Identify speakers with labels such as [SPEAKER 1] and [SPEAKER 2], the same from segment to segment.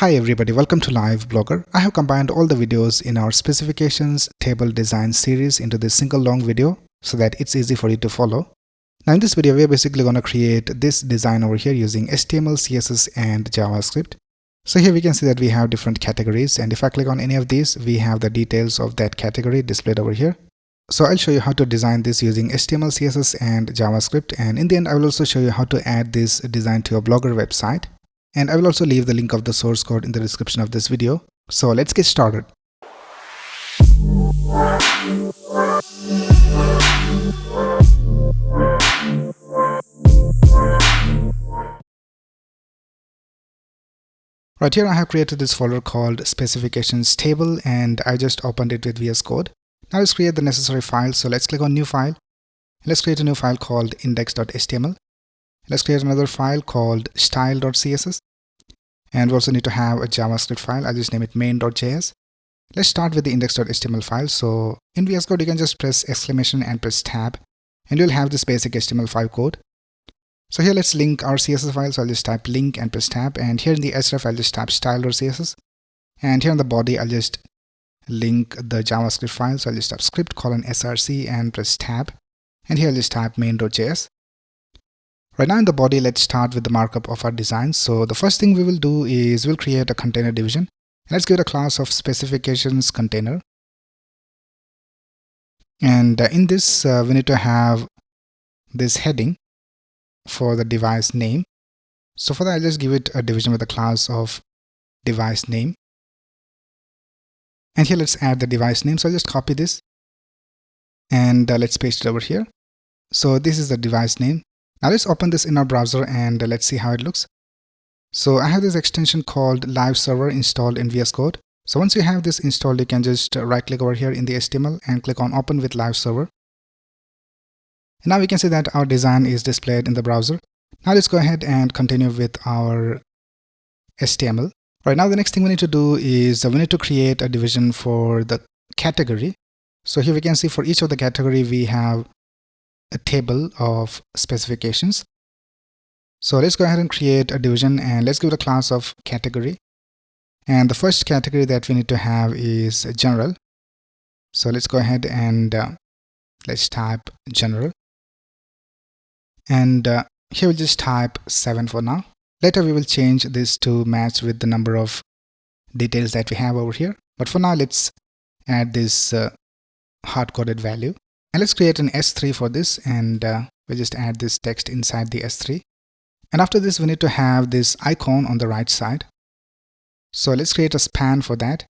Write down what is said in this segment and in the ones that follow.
[SPEAKER 1] Hi everybody, welcome to Live Blogger. I have combined all the videos in our specifications table design series into this single long video so that it's easy for you to follow. Now in this video, we're basically going to create this design over here using HTML, CSS and JavaScript. So here we can see that we have different categories, and if I click on any of these, we have the details of that category displayed over here. So I'll show you how to design this using HTML, CSS and JavaScript, and in the end I will also show you how to add this design to your Blogger website. And I will also leave the link of the source code in the description of this video. So let's get started. Right here I have created this folder called specifications table, and I just opened it with VS Code. Now let's create the necessary file. So let's click on new file. Let's create a new file called index.html. Let's create another file called style.css. And we also need to have a JavaScript file. I'll just name it main.js. Let's start with the index.html file. So in VS Code, you can just press exclamation and press tab, and you'll have this basic HTML5 code. So here let's link our CSS file. So I'll just type link and press tab. And here in the href, I'll just type style.css. And here in the body, I'll just link the JavaScript file. So I'll just type script:/src and press tab. And here I'll just type main.js. Right now in the body, let's start with the markup of our design. So the first thing we will do is we'll create a container division. Let's give it a class of specifications container. And in this, we need to have this heading for the device name. So for that, I'll just give it a division with a class of device name. And here let's add the device name. So I'll just copy this and let's paste it over here. So this is the device name. Now let's open this in our browser and let's see how it looks. So I have this extension called Live Server installed in VS Code. So once you have this installed, you can just right click over here in the HTML and click on Open with Live Server. And now we can see that our design is displayed in the browser. Now let's go ahead and continue with our HTML. Right now the next thing we need to do is we need to create a division for the category. So here we can see for each of the category we have a table of specifications. So let's go ahead and create a division, and let's give it a class of category. And the first category that we need to have is general. So let's go ahead and let's type general. And here we'll just type 7 for now. Later we will change this to match with the number of details that we have over here. But for now, let's add this hard-coded value. And let's create an S3 for this, and we'll just add this text inside the S3. And after this, we need to have this icon on the right side. So let's create a span for that,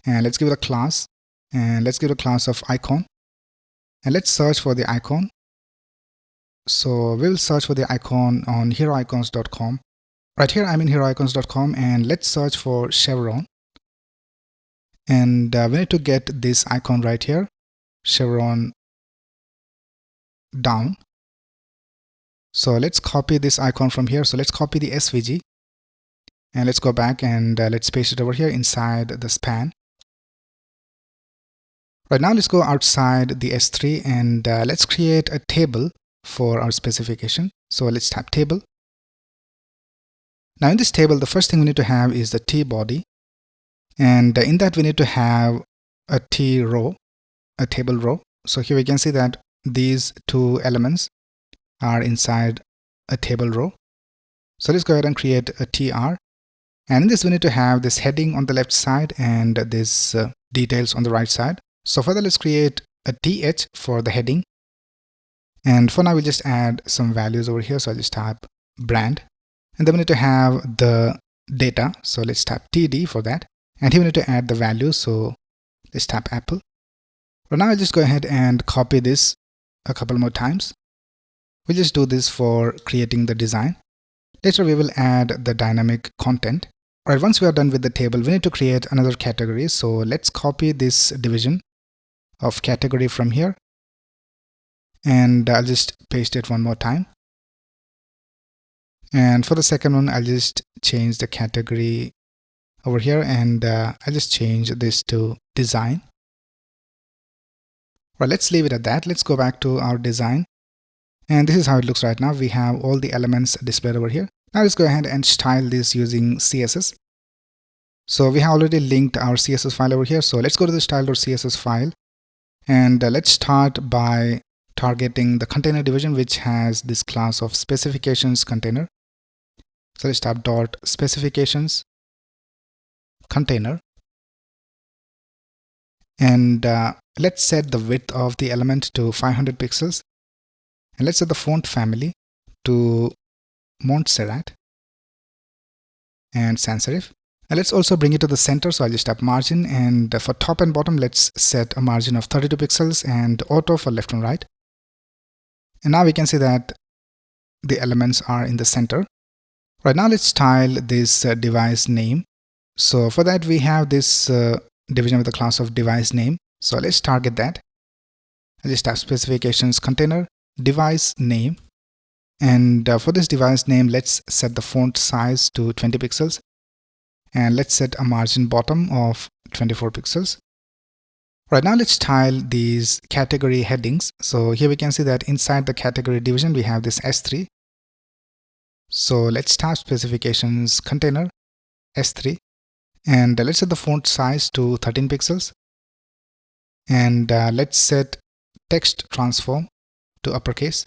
[SPEAKER 1] and let's give it a class, and let's give it a class of icon. And let's search for the icon. So we'll search for the icon on heroicons.com. Right here, I'm in heroicons.com, and let's search for chevron. And we need to get this icon right here, chevron down. So let's copy this icon from here. So let's copy the SVG and let's go back and let's paste it over here inside the span. Right now let's go outside the S3 and let's create a table for our specification. So let's type table. Now in this table, the first thing we need to have is the T body, and in that we need to have a T row, a table row. So here we can see that these two elements are inside a table row. So let's go ahead and create a TR. And in this, we need to have this heading on the left side and this details on the right side. So for that, let's create a TH for the heading. And for now, we'll just add some values over here. So I'll just type brand. And then we need to have the data. So let's type TD for that. And here we need to add the values. So let's type Apple. But now I'll just go ahead and copy this a couple more times. We'll just do this for creating the design. Later we will add the dynamic content. Alright, once we are done with the table, we need to create another category. So let's copy this division of category from here. And I'll just paste it one more time. And for the second one, I'll just change the category over here, and I'll just change this to design. Well, let's leave it at that. Let's go back to our design. And this is how it looks right now. We have all the elements displayed over here. Now let's go ahead and style this using CSS. So we have already linked our CSS file over here. So let's go to the style.css file, and let's start by targeting the container division, which has this class of specifications container. So let's type dot specifications container, and let's set the width of the element to 500 pixels, and let's set the font family to Montserrat and sans serif. And let's also bring it to the center, so I'll just type margin, and for top and bottom let's set a margin of 32 pixels and auto for left and right. And now we can see that the elements are in the center. Right now let's style this device name. So for that we have this division with the class of device name. So let's target that. I'll just type specifications container device name, and for this device name let's set the font size to 20 pixels, and let's set a margin bottom of 24 pixels. Right now let's style these category headings. So here we can see that inside the category division we have this S3. So let's type specifications container S3, and let's set the font size to 13 pixels, and let's set text transform to uppercase,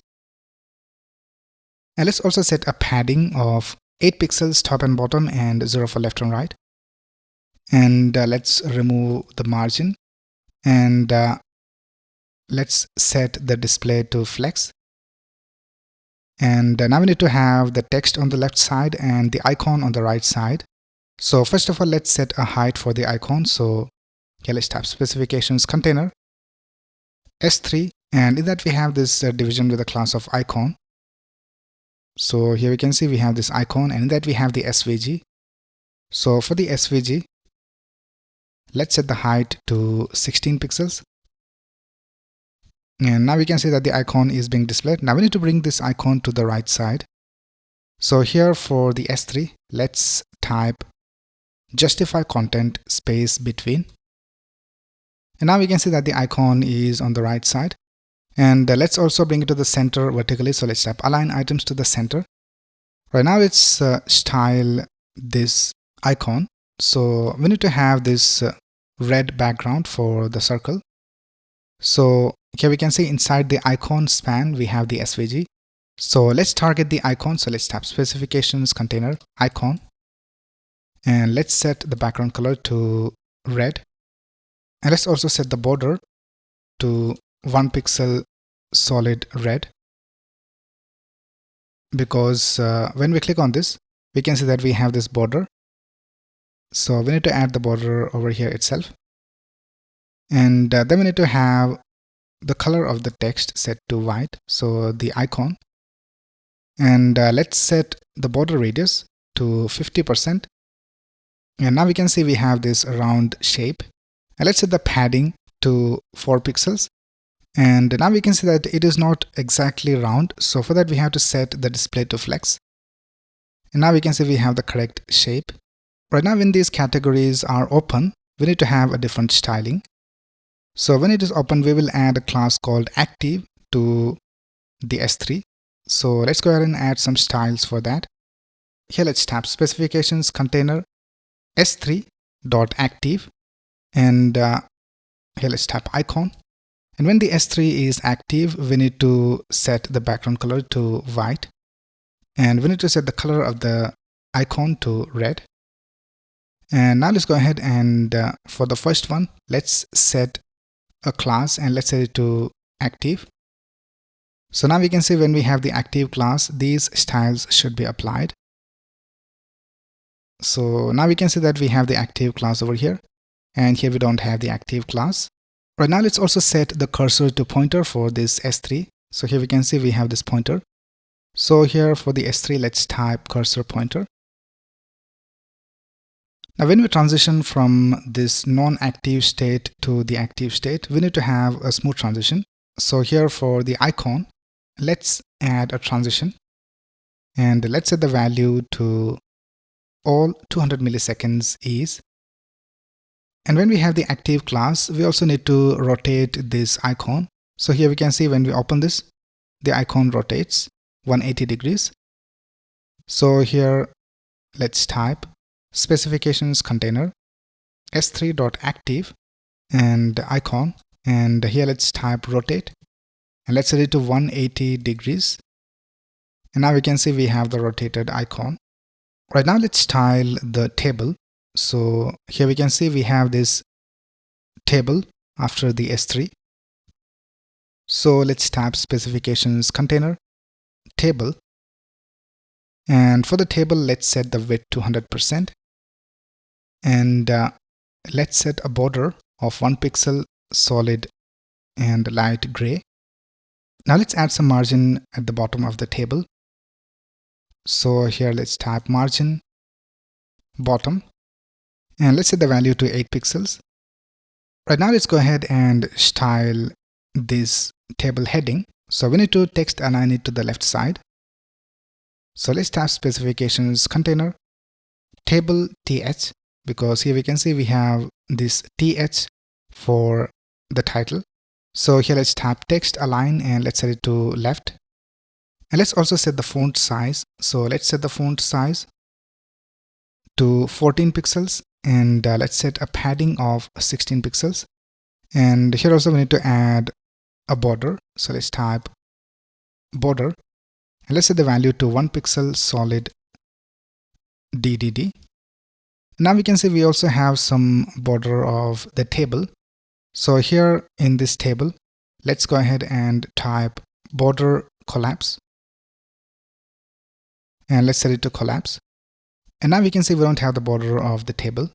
[SPEAKER 1] and let's also set a padding of 8 pixels top and bottom and 0 for left and right. And let's remove the margin, and let's set the display to flex. And now we need to have the text on the left side and the icon on the right side. So first of all let's set a height for the icon. So here let's type specifications container S3, and in that we have this division with the class of icon. So here we can see we have this icon, and in that we have the SVG. So for the SVG let's set the height to 16 pixels, and now we can see that the icon is being displayed. Now we need to bring this icon to the right side. So here for the S3 let's type justify content space between, and now we can see that the icon is on the right side. And let's also bring it to the center vertically. So let's type align items to the center. Right now let's style this icon. So we need to have this red background for the circle. So here we can see inside the icon span we have the SVG. So let's target the icon. So let's type specifications container icon, and let's set the background color to red, and let's also set the border to 1 pixel solid red, because when we click on this we can see that we have this border. So we need to add the border over here itself, and then we need to have the color of the text set to white, so the icon, and let's set the border radius to 50%, and now we can see we have this round shape, and let's set the padding to 4 pixels. And now we can see that it is not exactly round, so for that we have to set the display to flex. And now we can see we have the correct shape. Right now when these categories are open, we need to have a different styling. So when it is open we will add a class called active to the S3. So let's go ahead and add some styles for that. Here let's type specifications container S3.active, and here let's type icon. And when the S3 is active, we need to set the background color to white, and we need to set the color of the icon to red. And now let's go ahead and for the first one let's set a class, and let's set it to active. So now we can see when we have the active class these styles should be applied. So now we can see that we have the active class over here, and here we don't have the active class. Right now let's also set the cursor to pointer for this S3. So here we can see we have this pointer. So here for the S3 let's type cursor pointer. Now when we transition from this non-active state to the active state, we need to have a smooth transition. So here for the icon let's add a transition, and let's set the value to all 200 milliseconds ease. And when we have the active class, we also need to rotate this icon. So here we can see when we open this, the icon rotates 180 degrees. So here let's type specifications container s3.active and icon, and here let's type rotate and let's set it to 180 degrees. And now we can see we have the rotated icon. Right now let's style the table. So here we can see we have this table after the S3. So let's type specifications container table, and for the table let's set the width to 100% and let's set a border of 1 pixel solid and light gray. Now let's add some margin at the bottom of the table. So here let's type margin bottom and let's set the value to 8 pixels. Right now let's go ahead and style this table heading. So we need to text align it to the left side. So let's type specifications container table th, because here we can see we have this th for the title. So here let's type text align and let's set it to left. And let's also set the font size. So let's set the font size to 14 pixels and let's set a padding of 16 pixels. And here also we need to add a border. So let's type border and let's set the value to 1 pixel solid DDD. Now we can see we also have some border of the table. So here in this table, let's go ahead and type border collapse and let's set it to collapse. And now we can see we don't have the border of the table.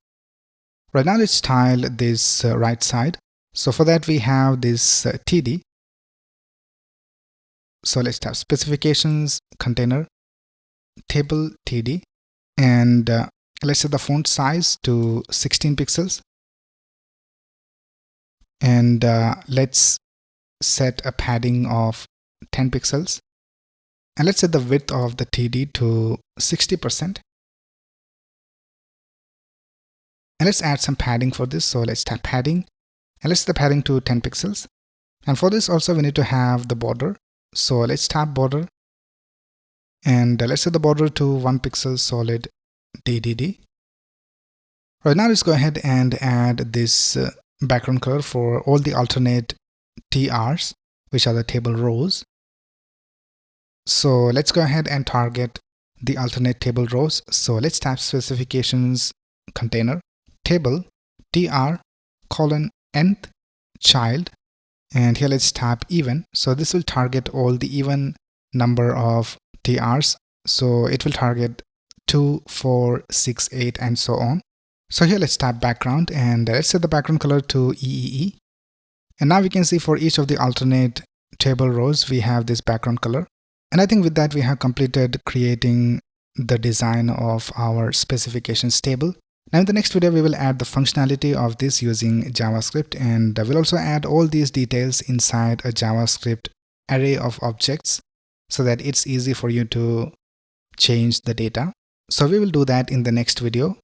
[SPEAKER 1] Right now let's style this right side. So for that we have this TD. So let's type specifications container table TD and let's set the font size to 16 pixels and let's set a padding of 10 pixels and let's set the width of the TD to 60% and let's add some padding for this. So let's type padding and let's set the padding to 10 pixels, and for this also we need to have the border. So let's type border and let's set the border to 1 pixel solid DDD. Right now let's go ahead and add this background color for all the alternate TRs, which are the table rows. So let's go ahead and target the alternate table rows. So let's type specifications container table tr colon nth child, and here let's type even. So this will target all the even number of TRs. So it will target 2, 4, 6, 8 and so on. So here let's type background and let's set the background color to EEE. And now we can see for each of the alternate table rows we have this background color. And I think with that we have completed creating the design of our specifications table. Now in the next video we will add the functionality of this using JavaScript, and we'll also add all these details inside a JavaScript array of objects so that it's easy for you to change the data. So we will do that in the next video.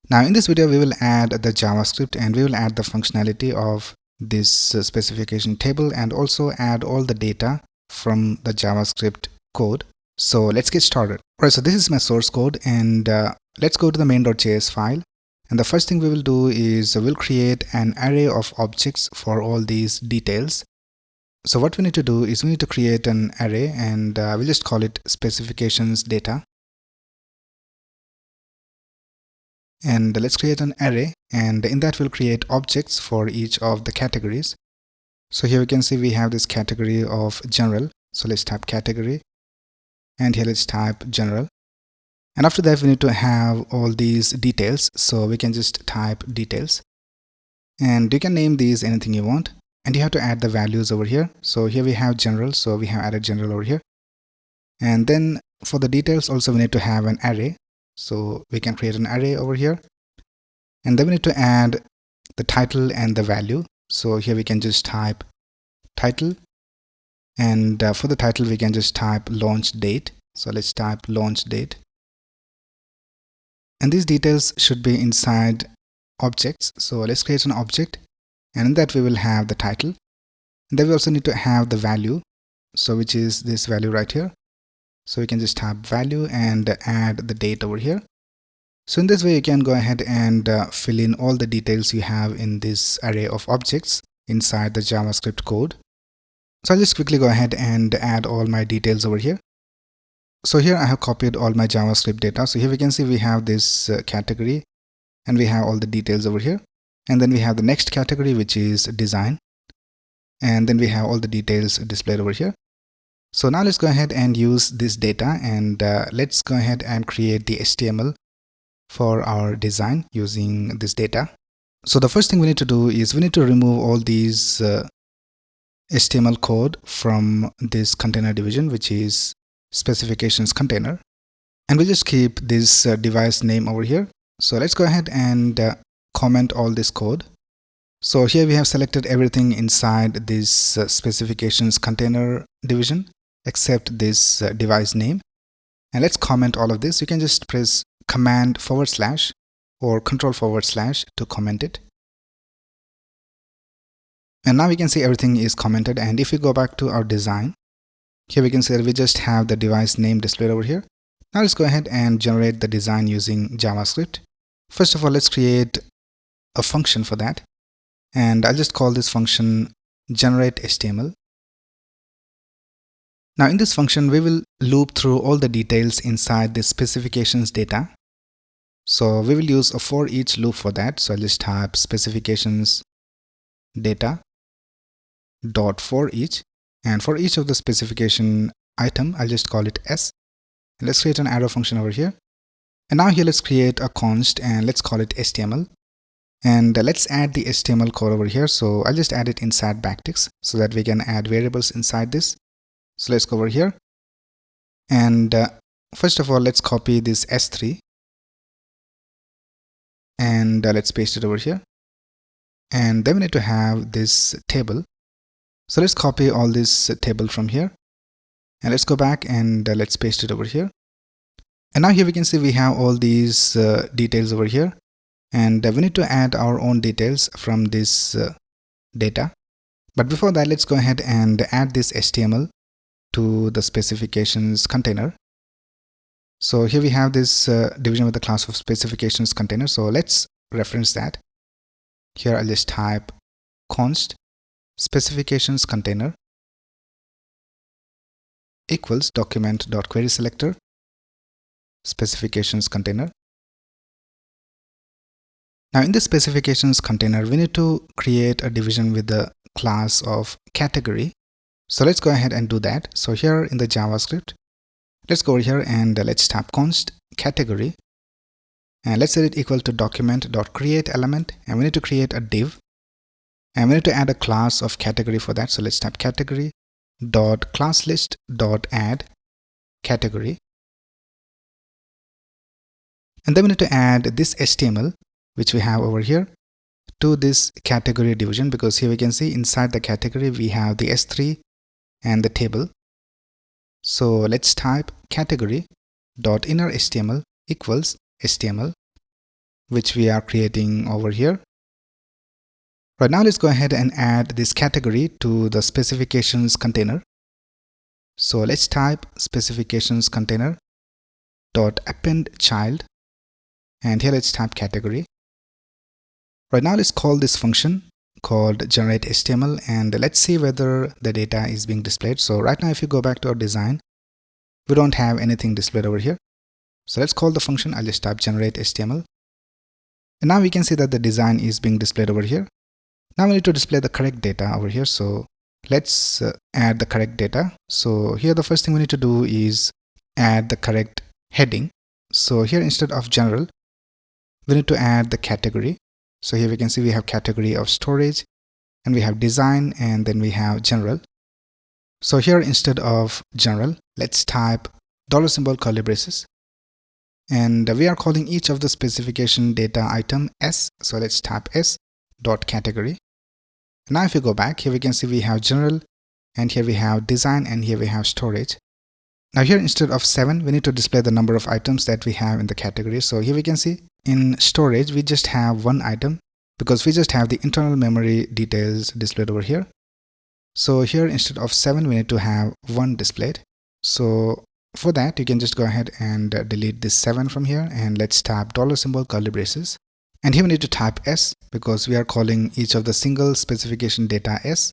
[SPEAKER 1] Now in this video we will add the JavaScript and we will add the functionality of this specification table and also add all the data from the JavaScript code. So let's get started. Alright, so this is my source code, and let's go to the main.js file. And the first thing we will do is we'll create an array of objects for all these details. So what we need to do is we need to create an array, and we'll just call it specifications data. And let's create an array, and in that we'll create objects for each of the categories. So here we can see we have this category of general. So let's type category, and here let's type general. And after that we need to have all these details. So we can just type details, and you can name these anything you want, and you have to add the values over here. So here we have general, so we have added general over here. And then for the details also we need to have an array. So we can create an array over here, and then we need to add the title and the value. So here we can just type title, and for the title we can just type launch date. So let's type launch date, and these details should be inside objects. So let's create an object, and in that we will have the title, and then we also need to have the value, so which is this value right here. So we can just type value and add the date over here. So in this way, you can go ahead and fill in all the details you have in this array of objects inside the JavaScript code. So I'll just quickly go ahead and add all my details over here. So here I have copied all my JavaScript data. So here we can see we have this category and we have all the details over here. And then we have the next category, which is design. And then we have all the details displayed over here. So now let's go ahead and use this data and let's go ahead and create the HTML for our design using this data. So the first thing we need to do is we need to remove all these HTML code from this container division, which is specifications container. And we'll just keep this device name over here. So let's go ahead and comment all this code. So here we have selected everything inside this specifications container division except this device name. And let's comment all of this. You can just press command / or control / to comment it. And now we can see everything is commented. And if we go back to our design, here we can see that we just have the device name displayed over here. Now let's go ahead and generate the design using JavaScript. First of all, let's create a function for that. And I'll just call this function generate HTML. Now in this function, we will loop through all the details inside the specifications data. So we will use a for each loop for that. So I'll just type specifications data dot for each. And for each of the specification item, I'll just call it S. And let's create an arrow function over here. And now here let's create a const and let's call it HTML. And let's add the HTML code over here. So I'll just add it inside backticks so that we can add variables inside this. So let's go over here. And first of all, let's copy this S3. And let's paste it over here. And then we need to have this table. So let's copy all this table from here. And let's go back and let's paste it over here. And now here we can see we have all these details over here. And we need to add our own details from this data. But before that, let's go ahead and add this HTML to the specifications container. So here we have this division with the class of specifications container. So let's reference that. Here I'll just type const specifications container equals document.querySelector specifications container. Now in the specifications container, we need to create a division with the class of category. So let's go ahead and do that. So here in the JavaScript, let's go over here and let's type const category. And let's set it equal to document.createElement. And we need to create a div. And we need to add a class of category for that. So let's type category.classList.add category. And then we need to add this HTML, which we have over here, to this category division, because here we can see inside the category we have the S3 and the table. So let's type category.innerHTML equals HTML, which we are creating over here. Right now, let's go ahead and add this category to the specifications container. So let's type specifications container dot append child, and here let's type category. Right now, let's call this function called generate HTML, and let's see whether the data is being displayed. So right now, if you go back to our design, we don't have anything displayed over here. So let's call the function. I'll just type generate HTML. And now we can see that the design is being displayed over here. Now we need to display the correct data over here. So let's add the correct data. So here the first thing we need to do is add the correct heading. So here instead of general, we need to add the category. So here we can see we have category of storage, and we have design, and then we have general. So here instead of general, let's type $ curly braces. And we are calling each of the specification data item S. So let's type S dot category. Now if you go back, here we can see we have general, and here we have design, and here we have storage. Now here instead of 7, we need to display the number of items that we have in the category. So here we can see in storage, we just have one item because we just have the internal memory details displayed over here. So here instead of 7, we need to have 1 displayed. So for that, you can just go ahead and delete this 7 from here, and let's type $ curly braces. And here we need to type S because we are calling each of the single specification data S.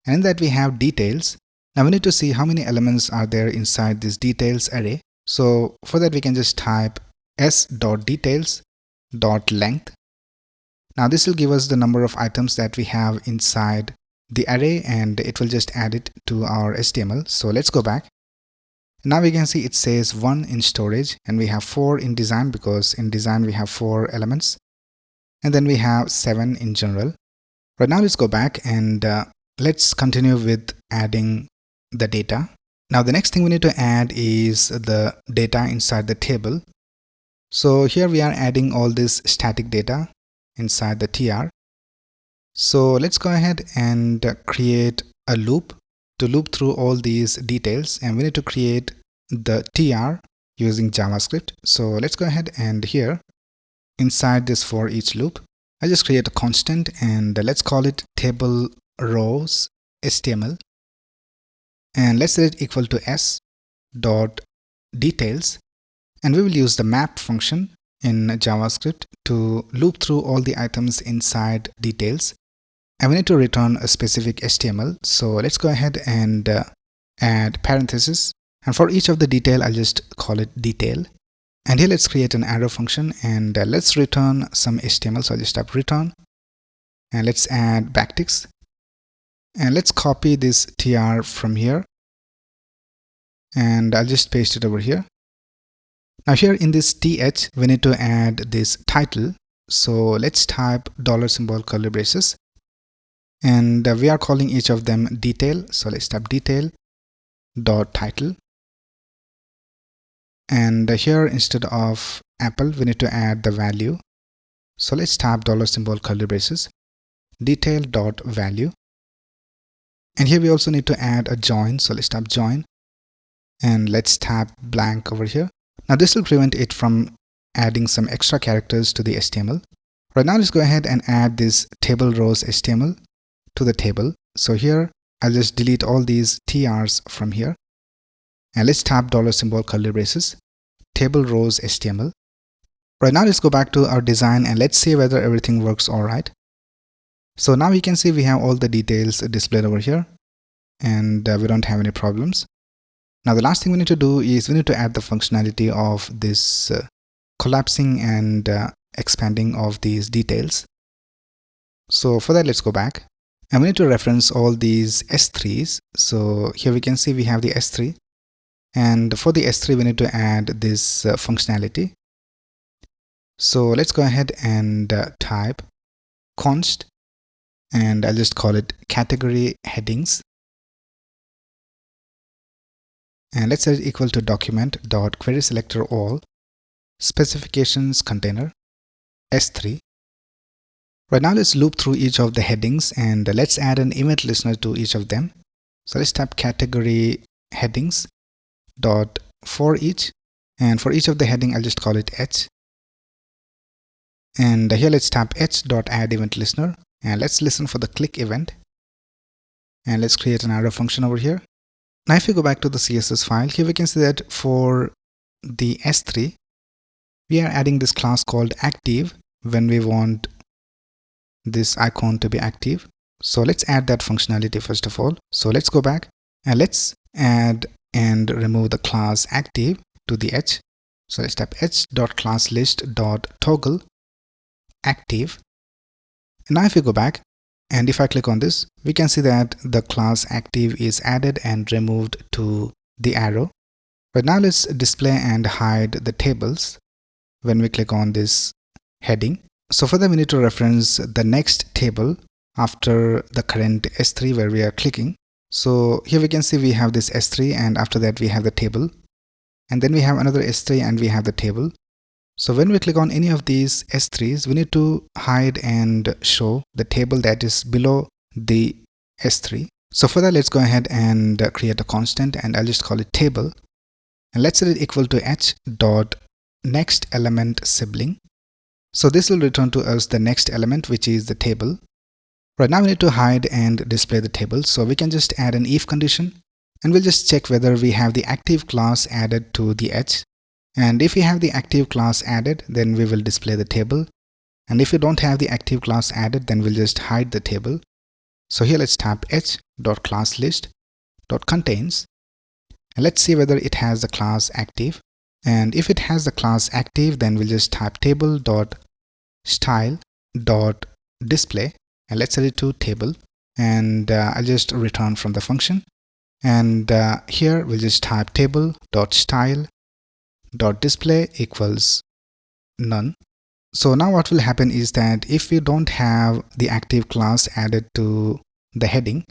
[SPEAKER 1] And in that we have details. Now we need to see how many elements are there inside this details array. So for that we can just type s.details.length. Now this will give us the number of items that we have inside the array, and it will just add it to our HTML. So let's go back. Now we can see it says 1 in storage, and we have 4 in design because in design we have 4 elements, and then we have 7 in general. Right now let's go back and let's continue with adding the data. Now the next thing we need to add is the data inside the table. So here we are adding all this static data inside the tr. So let's go ahead and create a loop to loop through all these details, and we need to create the tr using JavaScript. So let's go ahead and here inside this for each loop, I just create a constant and let's call it table rows HTML, and let's set it equal to s dot details, and we will use the map function in JavaScript to loop through all the items inside details, and we need to return a specific HTML. So let's go ahead and add parentheses, and for each of the detail I'll just call it detail. And here let's create an arrow function, and let's return some HTML. So I'll just type return, and let's add backticks, and let's copy this tr from here, and I'll just paste it over here. Now here in this th we need to add this title. So let's type $ curly braces, and we are calling each of them detail. So let's type detail dot title, and here instead of apple we need to add the value. So let's type $ curly braces detail dot value, and here we also need to add a join. So let's type join, and let's type blank over here. Now this will prevent it from adding some extra characters to the HTML. Right now let's go ahead and add this table rows HTML to the table. So here I'll just delete all these TRs from here, and let's type $ curly braces table rows HTML. Right now let's go back to our design and let's see whether everything works alright. So now we can see we have all the details displayed over here, and we don't have any problems. Now the last thing we need to do is we need to add the functionality of this collapsing and expanding of these details. So for that let's go back, and we need to reference all these S3s. So here we can see we have the S3, and for the S3 we need to add this functionality. So let's go ahead and type const, and I'll just call it category headings, and let's set it equal to document dot query selector all specifications container S3. Right now let's loop through each of the headings, and let's add an event listener to each of them. So let's type category headings dot for each, and for each of the heading I'll just call it h, and here let's type h dot add event listener, and let's listen for the click event, and let's create an arrow function over here. Now if we go back to the CSS file, here we can see that for the S3 we are adding this class called active when we want this icon to be active. So let's add that functionality first of all. So let's go back and let's add and remove the class active to the h. So let's type h.classList.toggle active. Now if we go back and if I click on this, we can see that the class active is added and removed to the arrow. But now let's display and hide the tables when we click on this heading. So for that we need to reference the next table after the current S3 where we are clicking. So here we can see we have this S3, and after that we have the table, and then we have another S3 and we have the table. So when we click on any of these S3s, we need to hide and show the table that is below the S3. So for that let's go ahead and create a constant, and I'll just call it table, and let's set it equal to h dot next element sibling. So this will return to us the next element, which is the table. Right now we need to hide and display the table, so we can just add an if condition And we'll just check whether we have the active class added to the H. And if we have the active class added, then we will display the table. And if we don't have the active class added, then we'll just hide the table. So here let's type h.classList.contains, and let's see whether it has the class active. And if it has the class active, then we'll just type table.style.display, and let's set it to table. And I'll just return from the function. And here we'll just type table.style.display equals none. So now what will happen is that if we don't have the active class added to the heading,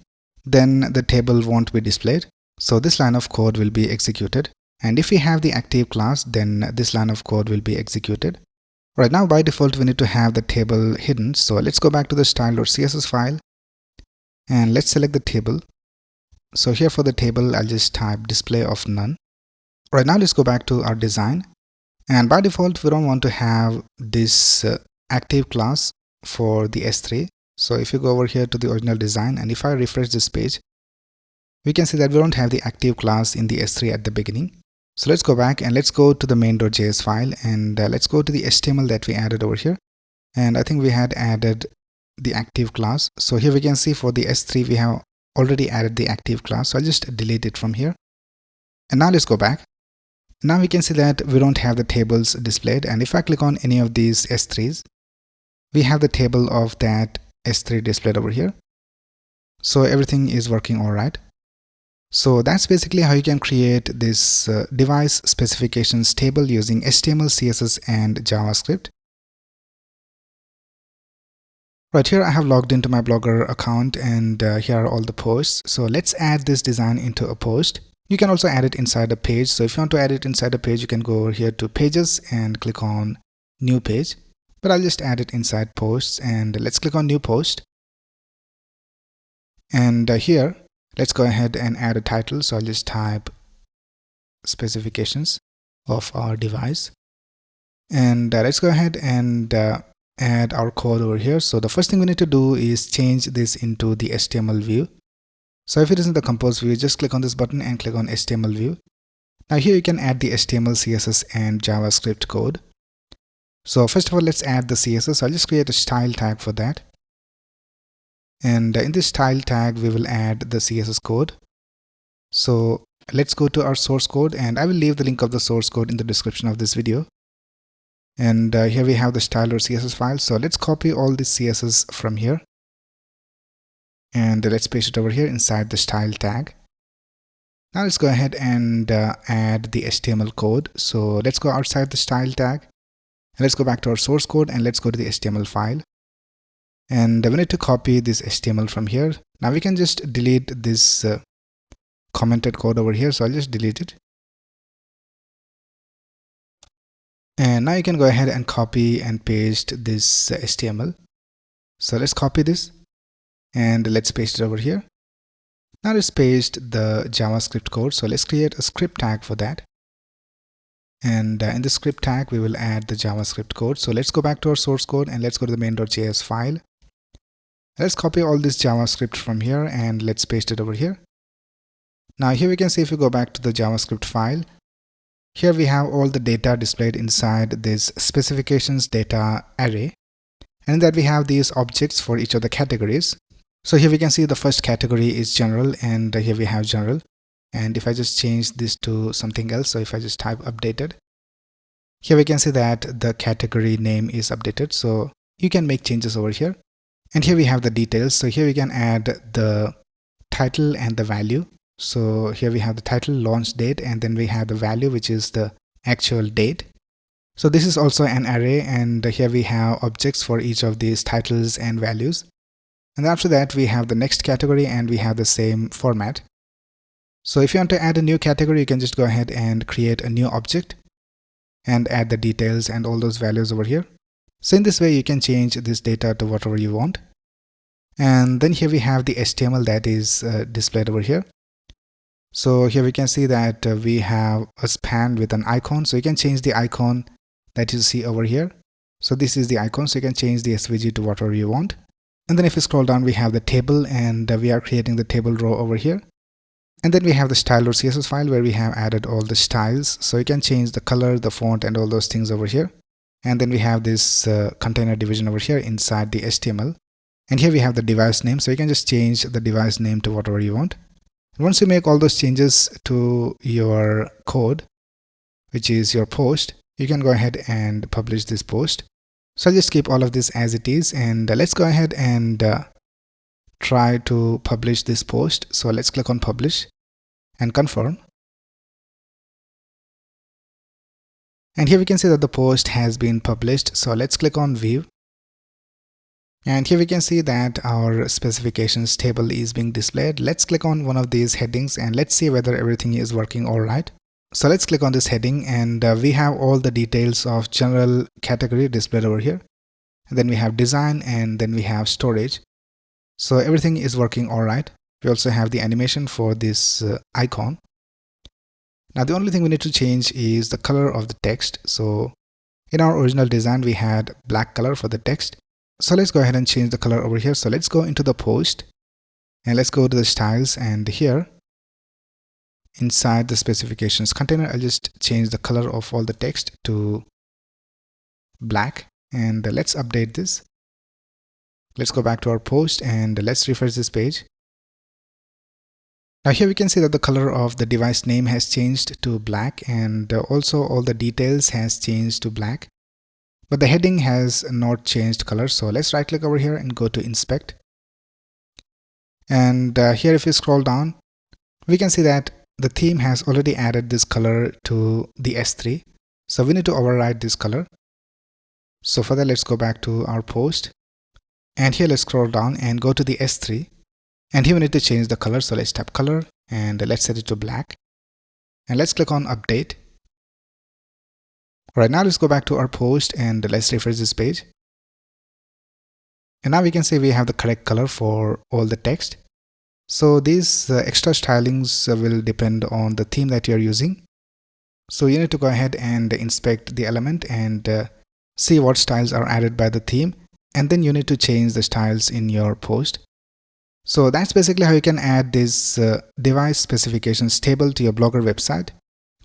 [SPEAKER 1] then the table won't be displayed. So this line of code will be executed. And if we have the active class, then this line of code will be executed. Right now, by default, we need to have the table hidden. So let's go back to the style.css file and let's select the table. So here for the table, I'll just type display of none. Right now, let's go back to our design. And by default, we don't want to have this active class for the S3. So if you go over here to the original design, and if I refresh this page, we can see that we don't have the active class in the S3 at the beginning. So let's go back and let's go to the main.js file, and let's go to the HTML that we added over here. And I think we had added the active class. So here we can see for the S3, we have already added the active class. So I'll just delete it from here. And now let's go back. Now we can see that we don't have the tables displayed, and if I click on any of these S3s, we have the table of that S3 displayed over here. So everything is working alright. So that's basically how you can create this device specifications table using HTML, CSS and JavaScript. Right here I have logged into my Blogger account, and here are all the posts. So let's add this design into a post. You can also add it inside a page. So if you want to add it inside a page, you can go over here to pages and click on new page. But I'll just add it inside posts, and let's click on new post. And here, let's go ahead and add a title. So I'll just type specifications of our device. And let's go ahead and add our code over here. So the first thing we need to do is change this into the HTML view. So if it is in the compose view, just click on this button and click on HTML view. Now here you can add the HTML, CSS and JavaScript code. So first of all, let's add the CSS. I'll just create a style tag for that. And in this style tag, we will add the CSS code. So let's go to our source code, and I will leave the link of the source code in the description of this video. And here we have the style.css file. So let's copy all this CSS from here. And let's paste it over here inside the style tag. Now let's go ahead and add the HTML code. So let's go outside the style tag. And let's go back to our source code, and let's go to the HTML file. And we need to copy this HTML from here. Now we can just delete this commented code over here. So I'll just delete it. And now you can go ahead and copy and paste this HTML. So let's copy this and let's paste it over here. Now let's paste the JavaScript code. So let's create a script tag for that. And in the script tag, we will add the JavaScript code. So let's go back to our source code and let's go to the main.js file. Let's copy all this JavaScript from here and let's paste it over here. Now here we can see, if you go back to the JavaScript file, here we have all the data displayed inside this specifications data array. And in that we have these objects for each of the categories. So here we can see the first category is general, and here we have general. And if I just change this to something else, so if I just type updated, here we can see that the category name is updated. So you can make changes over here. And here we have the details. So here we can add the title and the value. So here we have the title, launch date, and then we have the value, which is the actual date. So this is also an array, and here we have objects for each of these titles and values. And after that, we have the next category, and we have the same format. So if you want to add a new category, you can just go ahead and create a new object and add the details and all those values over here. So in this way, you can change this data to whatever you want. And then here we have the HTML that is displayed over here. So here we can see that we have a span with an icon. So you can change the icon that you see over here. So this is the icon. So you can change the SVG to whatever you want. And then if you scroll down, we have the table, and we are creating the table row over here. And then we have the style.css file where we have added all the styles. So you can change the color, the font, and all those things over here. And then we have this container division over here inside the HTML. And here we have the device name. So you can just change the device name to whatever you want. And once you make all those changes to your code, which is your post, you can go ahead and publish this post. So I'll just keep all of this as it is, and let's go ahead and try to publish this post. So let's click on publish and confirm. And here we can see that the post has been published. So let's click on view. And here we can see that our specifications table is being displayed. Let's click on one of these headings and let's see whether everything is working all right. So let's click on this heading, and we have all the details of general category displayed over here. And then we have design, and then we have storage. So everything is working all right. We also have the animation for this icon. Now the only thing we need to change is the color of the text. So in our original design, we had black color for the text. So let's go ahead and change the color over here. So let's go into the post and let's go to the styles, and here inside the specifications container, I'll just change the color of all the text to black, and let's update this. Let's go back to our post and let's refresh this page. Now here we can see that the color of the device name has changed to black, and also all the details has changed to black, but the heading has not changed color. So let's right click over here and go to inspect. And here if you scroll down, we can see that the theme has already added this color to the S3. So we need to override this color. So for that, let's go back to our post, and here let's scroll down and go to the S3, and here we need to change the color. So let's tap color and let's set it to black, and let's click on update. Right now let's go back to our post and let's refresh this page. And now we can see we have the correct color for all the text. So these extra stylings will depend on the theme that you're using. So you need to go ahead and inspect the element and see what styles are added by the theme, and then you need to change the styles in your post. So that's basically how you can add this device specifications table to your Blogger website.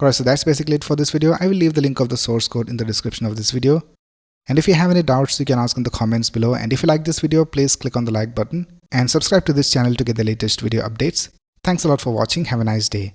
[SPEAKER 1] Alright, so that's basically it for this video. I will leave the link of the source code in the description of this video. And if you have any doubts, you can ask in the comments below. And if you like this video, please click on the like button and subscribe to this channel to get the latest video updates. Thanks a lot for watching. Have a nice day.